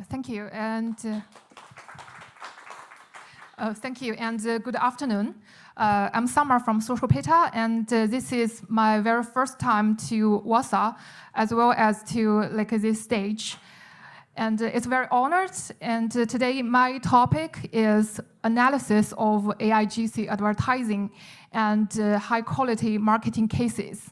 Thank you, and good afternoon. I'm Summer from SocialPeta, and this is my very first time to Warsaw, as well as to this stage. And it's very honored. And today my topic is analysis of AIGC advertising and high-quality marketing cases.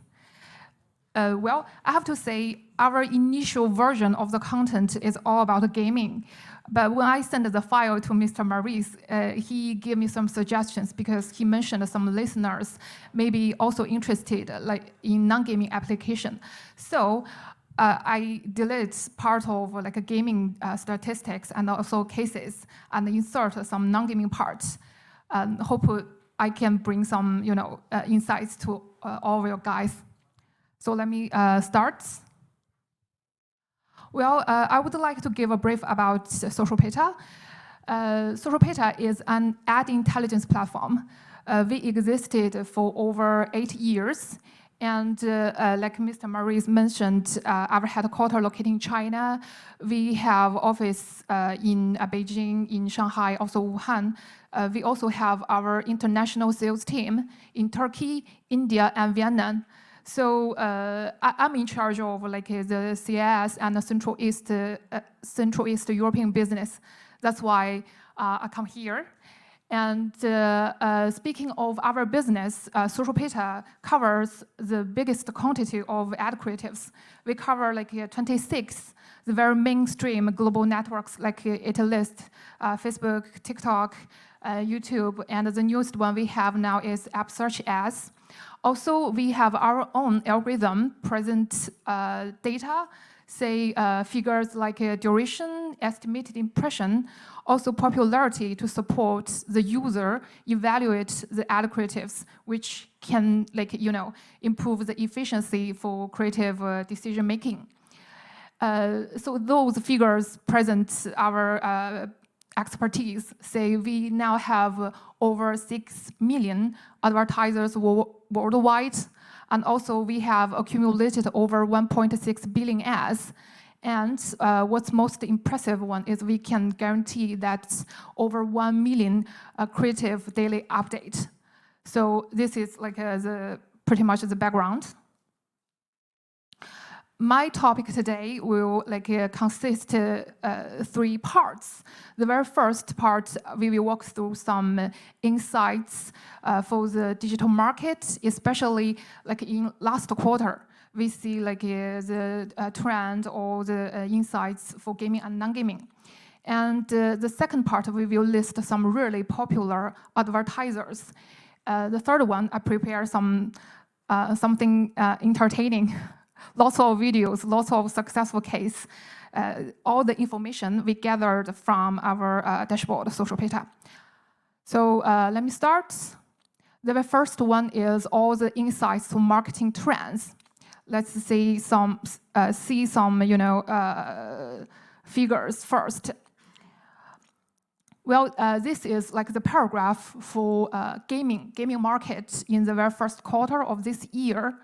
Well, I have to say, our initial version of the content is all about gaming. But when I sent the file to Mr. Maurice, he gave me some suggestions because he mentioned some listeners may be also interested in non-gaming application. So I deleted part of a gaming statistics and also cases and insert some non-gaming parts. Hope I can bring some insights to all of you guys. So let me start. Well, I would like to give a brief about SocialPeta. SocialPeta is an ad intelligence platform. We existed for over 8 years. And like Mr. Maurice mentioned, our headquarters located in China. We have office in Beijing, in Shanghai, also Wuhan. We also have our international sales team in Turkey, India, and Vietnam. So I'm in charge of the CIS and the Central East European business. That's why I come here. And speaking of our business, SocialPeta covers the biggest quantity of ad creatives. We cover 26 the very mainstream global networks it lists Facebook, TikTok, YouTube, and the newest one we have now is App Search Ads. Also, we have our own algorithm present data, say figures like duration, estimated impression, also popularity to support the user evaluate the ad creatives, which can improve the efficiency for creative decision making. So those figures present our expertise. Say we now have over 6 million advertisers worldwide, and also we have accumulated over 1.6 billion ads. And what's most impressive one is we can guarantee that over 1 million creative daily update. So this is pretty much the background. My topic today will consist 3 parts. The very first part, we will walk through some insights for the digital market, especially in last quarter. We see the trend or the insights for gaming and non-gaming. And the second part, we will list some really popular advertisers. The third one, I prepare something entertaining. Lots of videos, lots of successful case, all the information we gathered from our dashboard, SocialPeta. So let me start. The first one is all the insights to marketing trends. Let's see some figures first. Well, this is the paragraph for gaming market in the very first quarter of this year.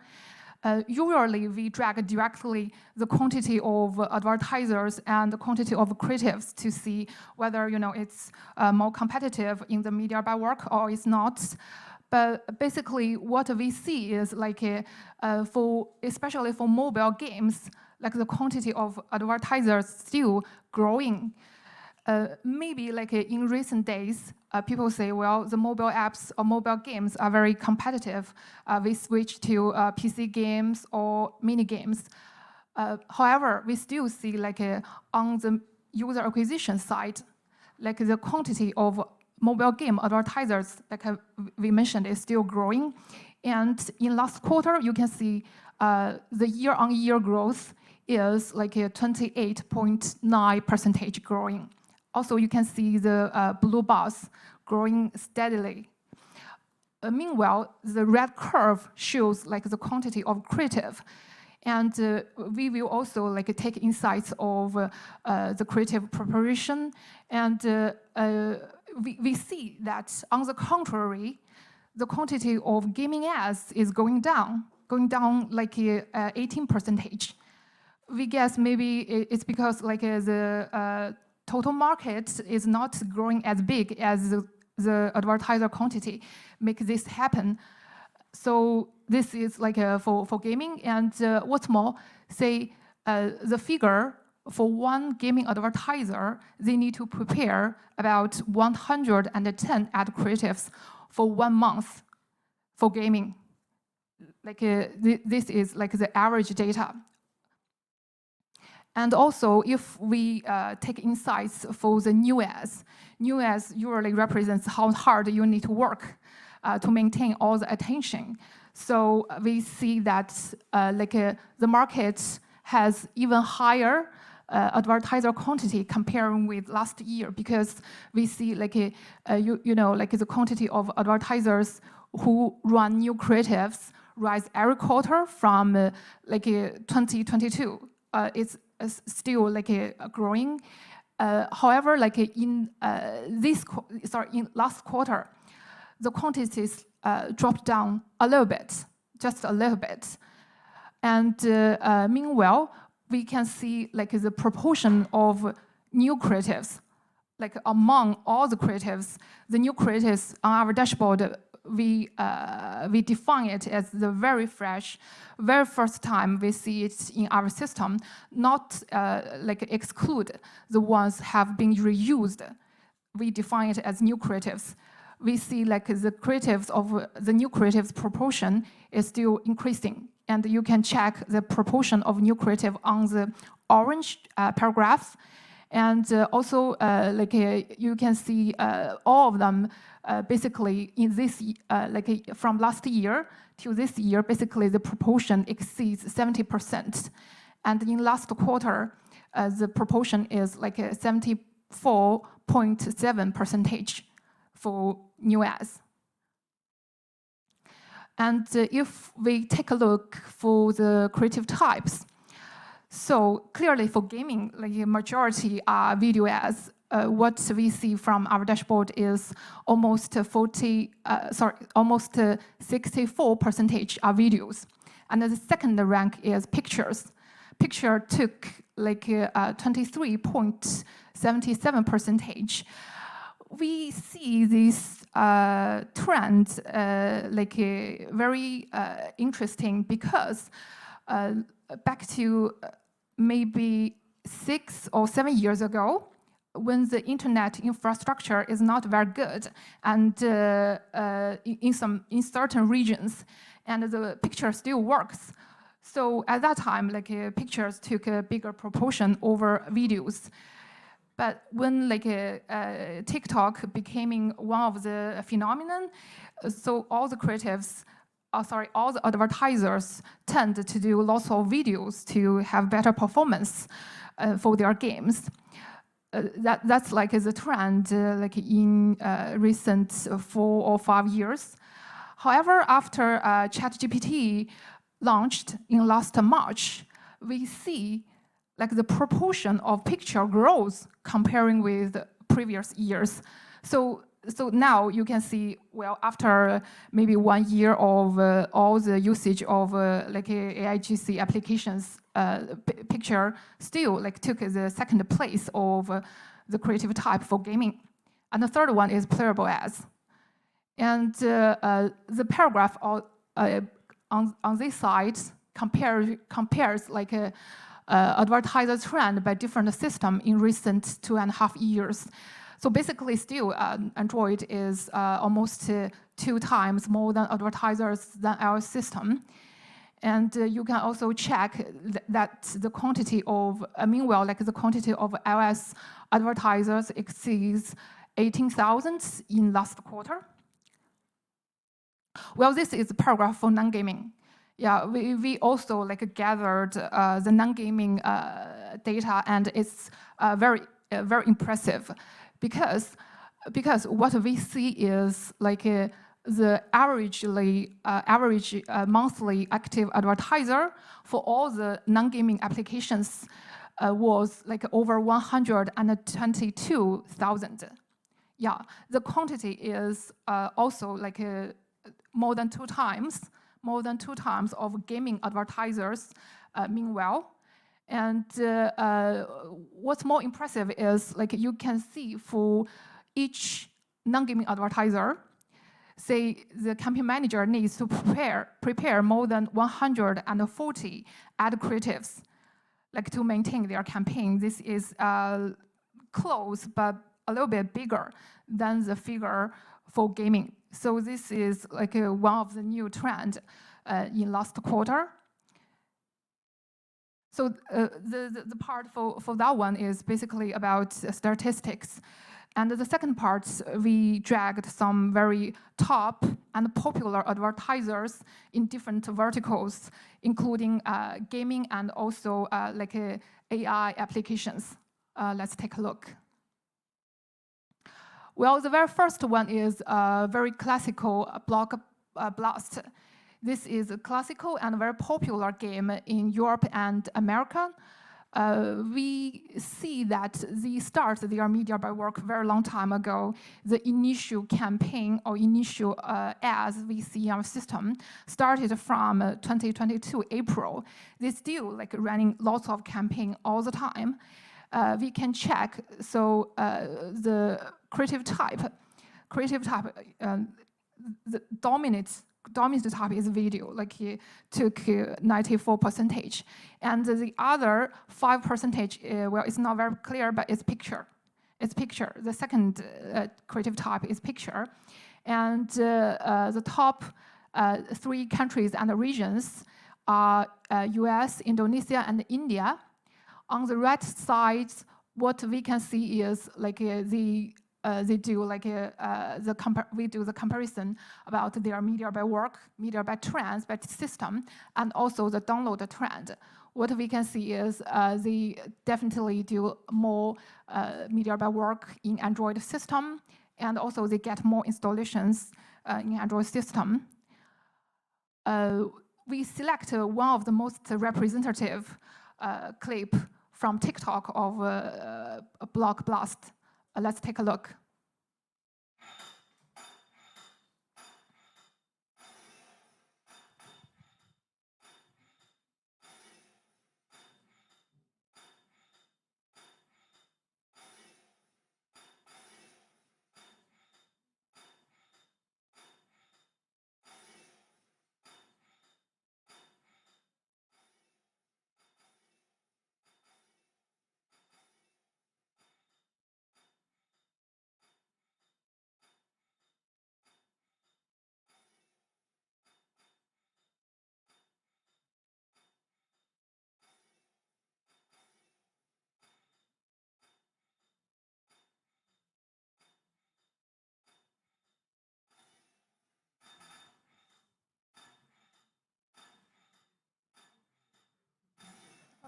Usually, we track directly the quantity of advertisers and the quantity of creatives to see whether it's more competitive in the media buy work or it's not. But basically, what we see is especially for mobile games, the quantity of advertisers still growing. Maybe in recent days, people say, well, the mobile apps or mobile games are very competitive. We switch to PC games or mini games. However, we still see on the user acquisition side, the quantity of mobile game advertisers, we mentioned, is still growing. And in last quarter, you can see the year-on-year growth is 28.9% growing. Also, you can see the blue bars growing steadily. Meanwhile, the red curve shows the quantity of creative. And we will also take insights of the creative preparation. And we see that, on the contrary, the quantity of gaming ads is going down 18%. we guess maybe it's because like the total market is not growing as big as the advertiser quantity make this happen. So this is like for gaming, and what's more, say the figure for one gaming advertiser, they need to prepare about 110 ad creatives for 1 month for gaming. Like this is like the average data. And also, if we take insights for the new ads usually represents how hard you need to work to maintain all the attention. So we see that the market has even higher advertiser quantity comparing with last year, because we see like the quantity of advertisers who run new creatives rise every quarter from 2022. It's still growing. However, like in last quarter, the quantities dropped down a little bit, just a little bit. And meanwhile, we can see like the proportion of new creatives, like among all the creatives, the new creatives on our dashboard, we define it as the very fresh, very first time we see it in our system, not exclude the ones have been reused. We define it as new creatives. We see like the creatives of the new creatives proportion is still increasing. And you can check the proportion of new creative on the orange paragraph. And also, you can see all of them basically in this, from last year to this year, basically the proportion exceeds 70%. And in last quarter, the proportion is like 74.7% for new ads. And if we take a look for the creative types, so clearly for gaming, like a majority are video ads. What we see from our dashboard is almost 64% are videos. And the second rank is pictures. Picture took like 23.77%. We see this trend very interesting, because back to maybe 6 or 7 years ago, when the internet infrastructure is not very good, and in certain regions, and the picture still works. So at that time, pictures took a bigger proportion over videos. But when TikTok becoming one of the phenomenon, so all the creatives, all the advertisers tend to do lots of videos to have better performance for their games. That's like the trend in recent 4 or 5 years. However, after ChatGPT launched in last March, we see like the proportion of picture grows comparing with previous years. So now you can see, well, after maybe 1 year of all the usage of AIGC applications, picture still took the second place of the creative type for gaming. And the third one is playable ads. And the paragraph on this side compares advertiser trend by different system in recent 2.5 years. So basically still Android is almost 2 times more than advertisers than our system. And you can also check that the quantity of, meanwhile, the quantity of iOS advertisers exceeds 18,000 in last quarter. Well, this is a paragraph for non-gaming. Yeah, we also gathered the non-gaming data, and it's very impressive, because what we see is the average monthly active advertiser for all the non-gaming applications was over 122,000. Yeah, the quantity is also more than 2 times of gaming advertisers meanwhile. And what's more impressive is like you can see for each non-gaming advertiser, say the campaign manager needs to prepare more than 140 ad creatives, like to maintain their campaign. This is close, but a little bit bigger than the figure for gaming. So this is like one of the new trend in last quarter. So the part for that one is basically about statistics. And the second part, we dragged some very top and popular advertisers in different verticals, including gaming and also like AI applications. Let's take a look. Well, the very first one is a very classical block blast. This is a classical and very popular game in Europe and America. We see that they start their media by work very long time ago. The initial campaign or initial ads we see in our system started from 2022 April. They still like running lots of campaign all the time. We can check, so the creative type, the dominant type is video, like he took 94%. And the other 5%, well, it's not very clear, but it's picture. It's picture. The second creative type is picture. And the top 3 countries and regions are US, Indonesia, and India. On the right side, what we can see is like they do like we do the comparison about their media by work, media by trends, by system, and also the download trend. What we can see is they definitely do more media by work in Android system, and also they get more installations in Android system. We select one of the most representative clip from TikTok of a block blast. Let's take a look.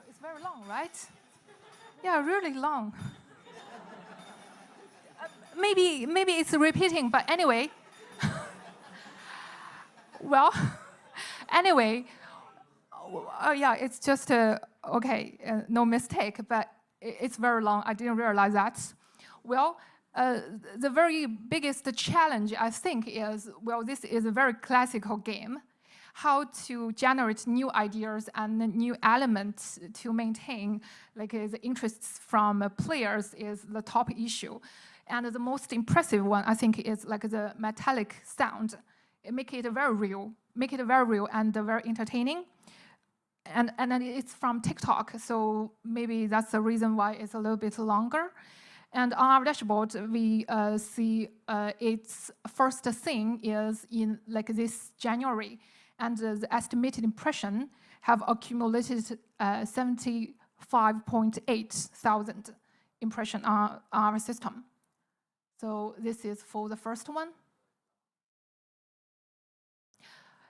It's very long, right? Yeah, really long. Maybe it's repeating, but anyway. Well, anyway, yeah, it's just okay, no mistake, but it's very long. I didn't realize that. Well, the very biggest challenge, I think, is, well, this is a very classical game. How to generate new ideas and new elements to maintain like the interests from players is the top issue. And the most impressive one, I think, is like the metallic sound. Make it very real and very entertaining. And then it's from TikTok, so maybe that's the reason why it's a little bit longer. And on our dashboard, we see its first thing is in like this January. And the estimated impression have accumulated 75.8 thousand impression on our system. So this is for the first one.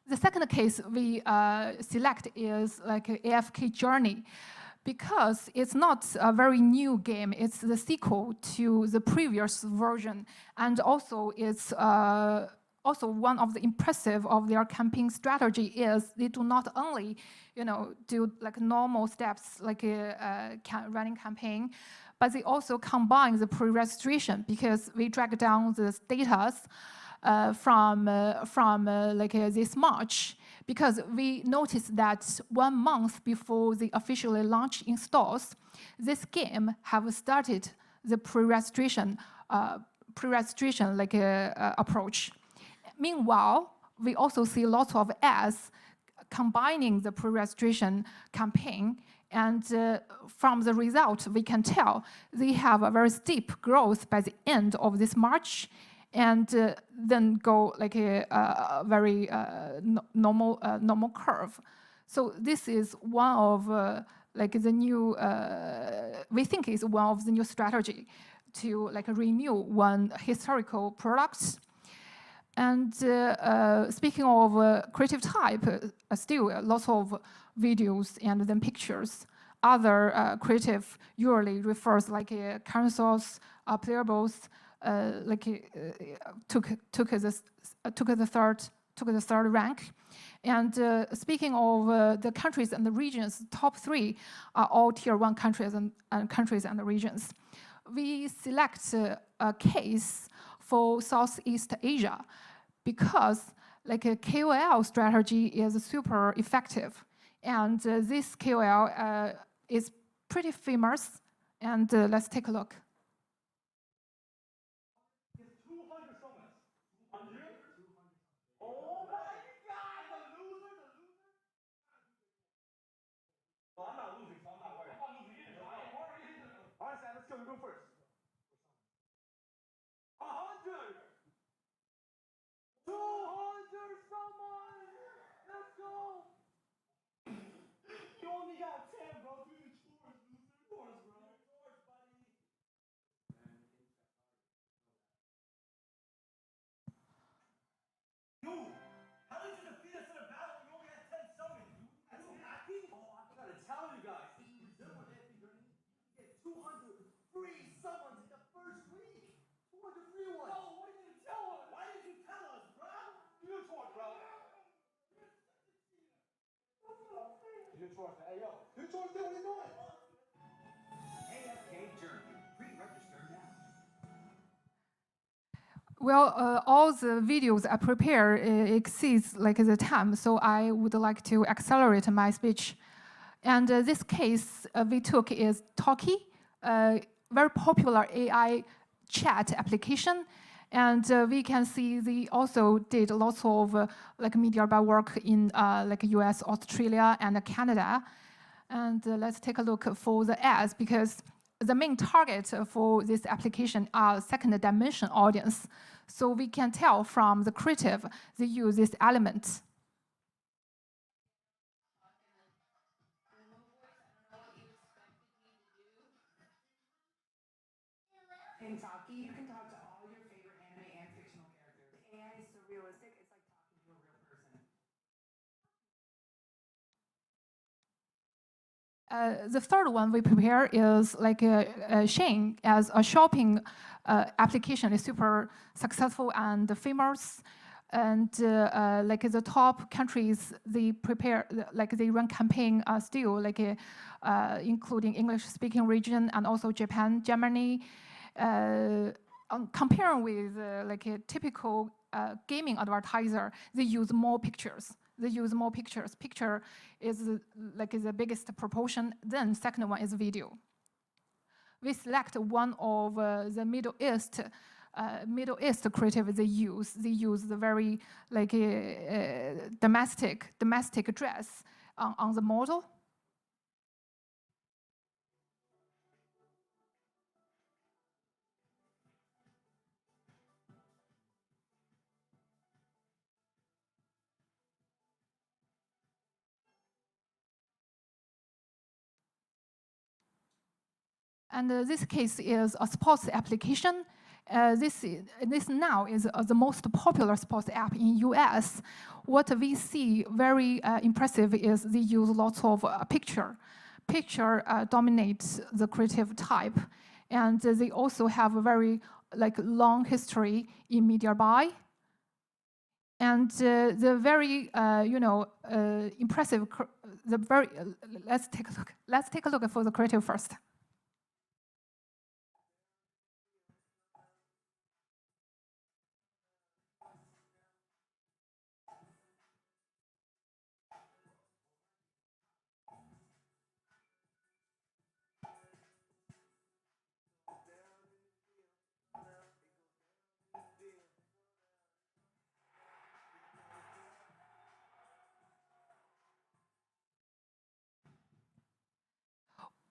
The second case we select is like AFK Journey, because it's not a very new game. It's the sequel to the previous version, and also it's also one of the impressive of their campaign strategy is they do not only, do like normal steps like running campaign, but they also combine the pre-registration, because we drag down the data from like this March. because we noticed that 1 month before they officially launched in stores, this game have started the pre-registration approach. Meanwhile, we also see lots of ads combining the pre-registration campaign, and from the result, we can tell they have a very steep growth by the end of this March, and then go like a very normal curve. So this is one of like the new, we think is one of the new strategy to like renew one historical product. And speaking of creative type, still lots of videos and then pictures. Other creative usually refers like consoles, playables, took the third rank. And speaking of the countries and the regions, top 3 are all tier 1 countries and the regions. We select a case for Southeast Asia because like a KOL strategy is super effective, and this KOL is pretty famous. And let's take a look. Well, all the videos I prepare exceeds like the time, so I would like to accelerate my speech. And this case we took is Talkie, a very popular AI chat application. And we can see they also did lots of like media buy work in like US, Australia, and Canada. And let's take a look for the ads, because the main target for this application are second dimension audience. So we can tell from the creative, they use this element. In Talkie, you can talk to all your favorite anime and fictional characters. The AI is so realistic, it's like talking to a real person. The third one we prepare is like Shein as a shopping application is super successful and famous. And like the top countries, they prepare, like they run campaign still, like including English-speaking region and also Japan, Germany. Comparing with like a typical gaming advertiser, they use more pictures. Picture is like the biggest proportion. Then second one is video. We select one of the Middle East creative they use. They use the very like domestic dress on the model. And this case is a sports application. This now is the most popular sports app in US. What we see very impressive is they use lots of picture. Picture dominates the creative type, and they also have a very like long history in media buy. And the very impressive, let's take a look. Let's take a look for the creative first.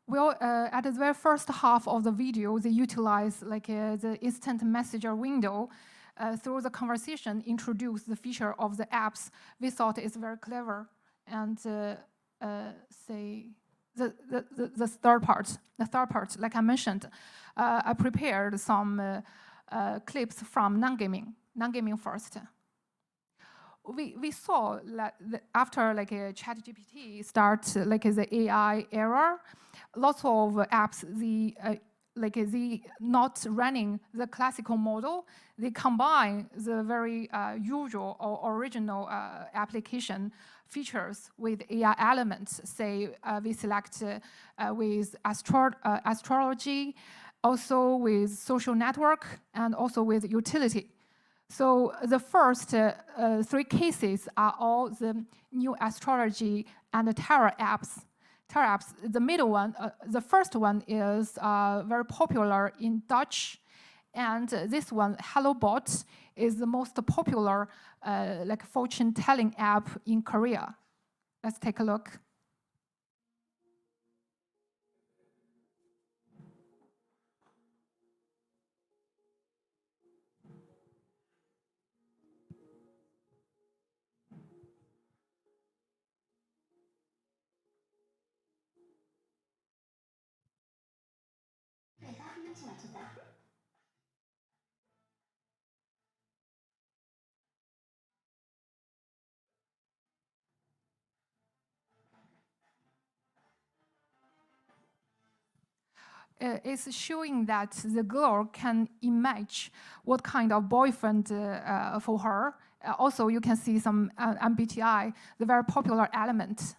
Well, at the very first half of the video, they utilize the instant messenger window through the conversation, introduce the feature of the apps. We thought it's very clever. And say the third part, like I mentioned, I prepared some clips from non-gaming first. We saw after ChatGPT start the AI era, lots of apps they not running the classical model. They combine the very usual or original application features with AI elements. Say we select with astrology, also with social network, and also with utility. So the first three cases are all the new astrology and the tarot apps. Tarot apps. The middle one, the first one is very popular in Dutch, and this one, HelloBot, is the most popular fortune-telling app in Korea. Let's take a look. It's showing that the girl can imagine what kind of boyfriend for her. Also, you can see some MBTI, the very popular element.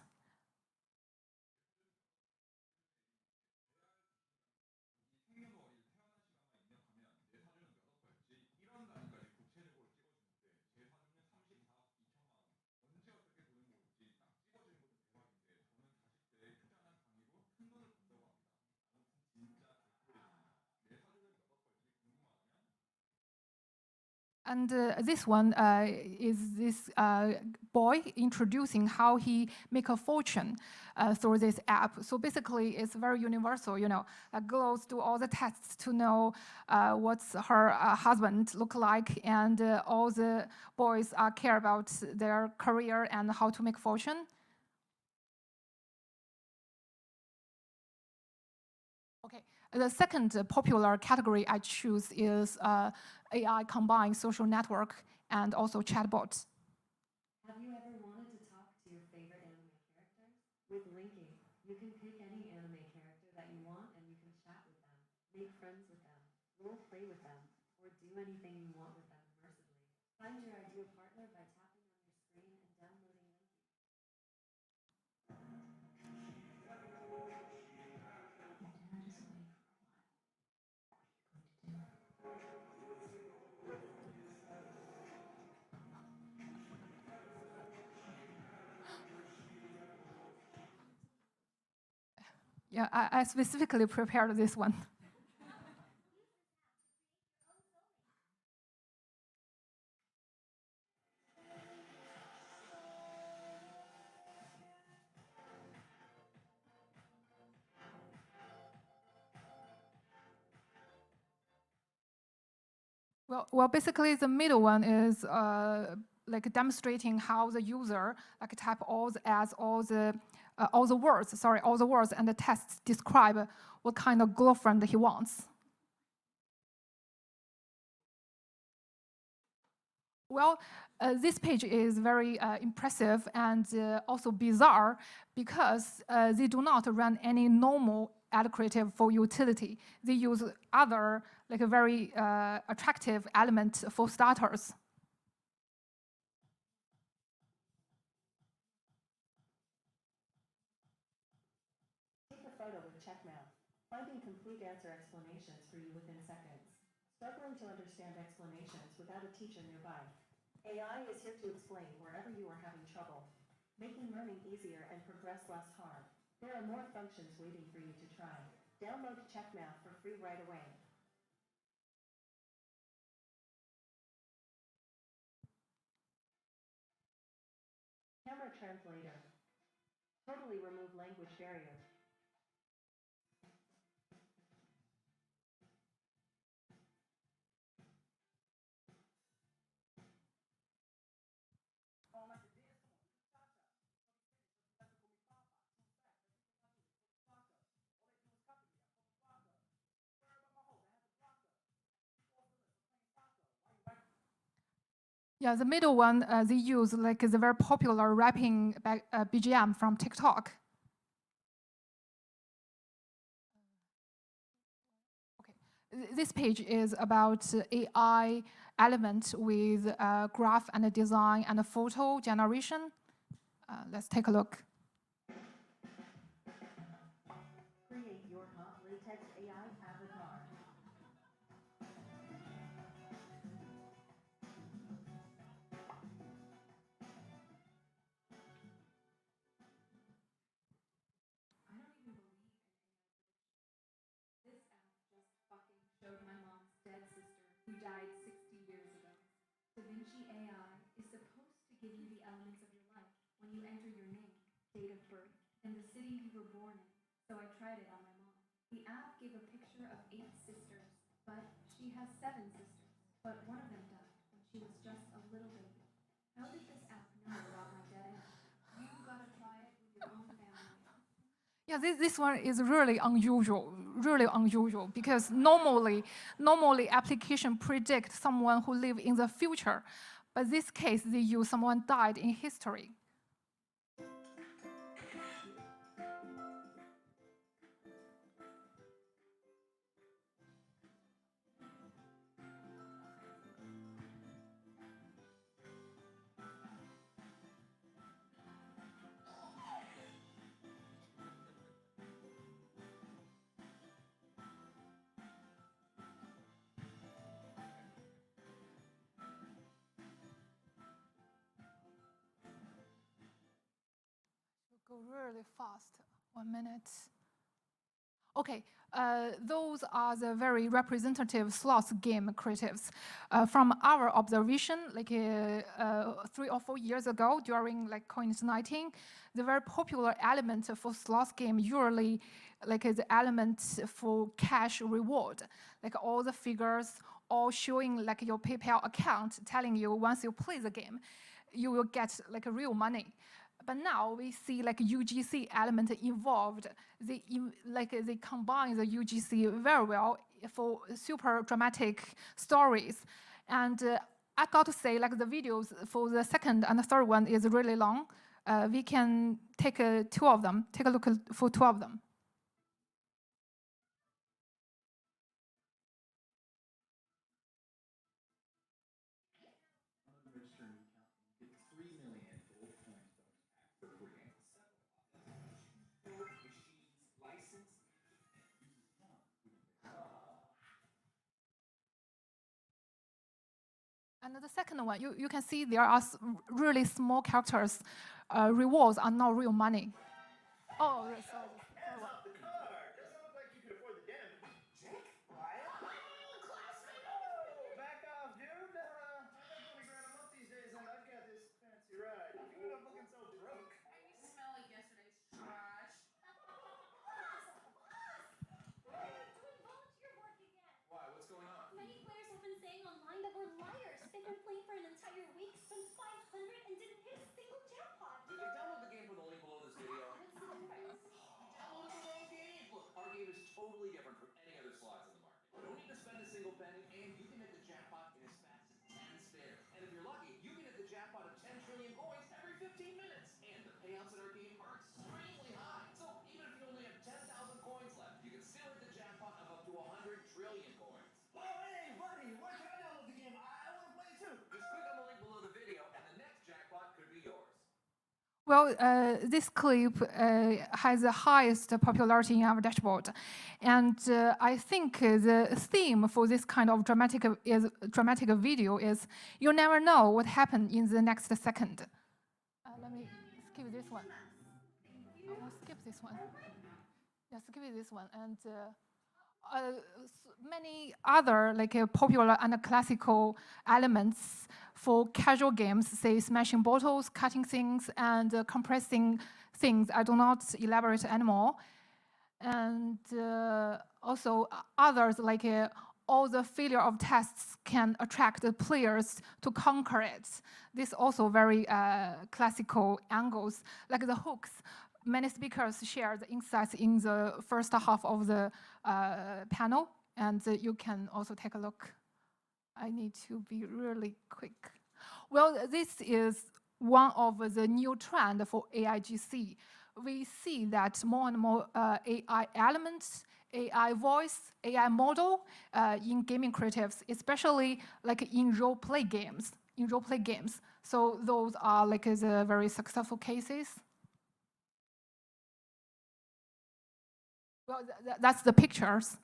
And this one is this boy introducing how he make a fortune through this app. So basically, it's very universal. Girls do all the tests to know what's her husband look like, and all the boys care about their career and how to make fortune. Okay, the second popular category I choose is AI combined social network and also chatbots. Have you ever wanted to talk to your favorite anime characters? With linking, you can pick any anime character that you want and you can chat with them, make friends with them, role play with them, or do anything you want with them immersively. Find your ideal partner by tapping on your screen and downloading linking. Yeah, I specifically prepared this one. Well, basically the middle one is demonstrating how the user type all the ads, all the words, and the tests describe what kind of girlfriend he wants. Well, this page is very impressive and also bizarre because they do not run any normal ad creative for utility. They use other a very attractive element for starters. Take a photo with CheckMath, finding complete answer explanations for you within seconds. Struggling to understand explanations without a teacher nearby. AI is here to explain wherever you are having trouble, making learning easier and progress less hard. There are more functions waiting for you to try. Download CheckMath for free right away. Camera translator. Totally remove language barrier. Yeah, the middle one, they use like the very popular rapping BGM from TikTok. Okay, this page is about AI element with graph and a design and a photo generation. Let's take a look. Create your hot latex AI avatar. I don't even believe in AI. This app just fucking showed my mom's dead sister who died 60 years ago. DaVinci AI is supposed to give you the elements of your life when you enter your name, date of birth, and the city you were born in. So I tried it on my mom. The app gave a picture of 8 sisters, but she has 7 sisters. But one of them died when she was just a little baby. How did this app know about my dead aunt? You gotta try it with your own family. Yeah, this one is really unusual because normally application predict someone who live in the future, but this case they use someone died in history. Go really fast. 1 minute. Okay, those are the very representative slots game creatives. From our observation, like 3 or 4 years ago, during like COVID-19, the very popular element for slots game usually like the element for cash reward, like all the figures all showing like your PayPal account, telling you once you play the game, you will get like real money. But now we see like UGC element involved. They combine the UGC very well for super dramatic stories. And I got to say, like the videos for the second and the third one is really long. We can take 2 of them. Take a look for 2 of them. And the second one, you can see there are really small characters. Rewards are not real money. Oh, sorry. Off the car. Doesn't look like you can afford the damage. Jake? Wyatt? Classmate! Oh, back off, dude. I make 20 grand a month these days, and I've got this fancy ride. You ended up looking so broke. And you smell like yesterday's trash. Doing volunteer work again. Why? What's going on? Many players have been saying online that we're liars. They've been playing for an entire week, spent 500 and didn't hit a single jackpot. You can download the game from the link below this video. What's the difference? You downloaded the wrong game. Look, our game is totally different from any other slots on the market. You don't need to spend a single penny, and you can hit the jackpot in as fast as 10 spins. And if you're lucky, you can hit the jackpot of 10 trillion coins every 15 minutes. And the payouts in our game are extremely high. So even if you only have 10,000 coins left, you can still hit the jackpot of up to 100 trillion coins. Oh, hey, buddy, where can I download the game? I want to play it too. Just click on the link below the video, and the next jackpot could be yours. Well, this clip has the highest popularity in our dashboard. And I think the theme for this kind of dramatic video is you never know what happened in the next second. Let me skip this one. I will skip this one. Yeah, skip this one. And many other like popular and classical elements for casual games, say smashing bottles, cutting things, and compressing things. I do not elaborate anymore. And also others like all the failure of tests can attract the players to conquer it. This also very classical angles, like the hooks. Many speakers share the insights in the first half of the panel, and you can also take a look. I need to be really quick. Well, this is one of the new trend for AIGC. We see that more and more AI elements, AI voice, AI model in gaming creatives, especially like in role-play games. So those are like the very successful cases. Well, that's the pictures.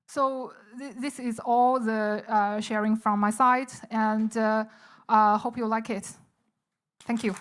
So this is all the sharing from my side, and hope you like it. Thank you.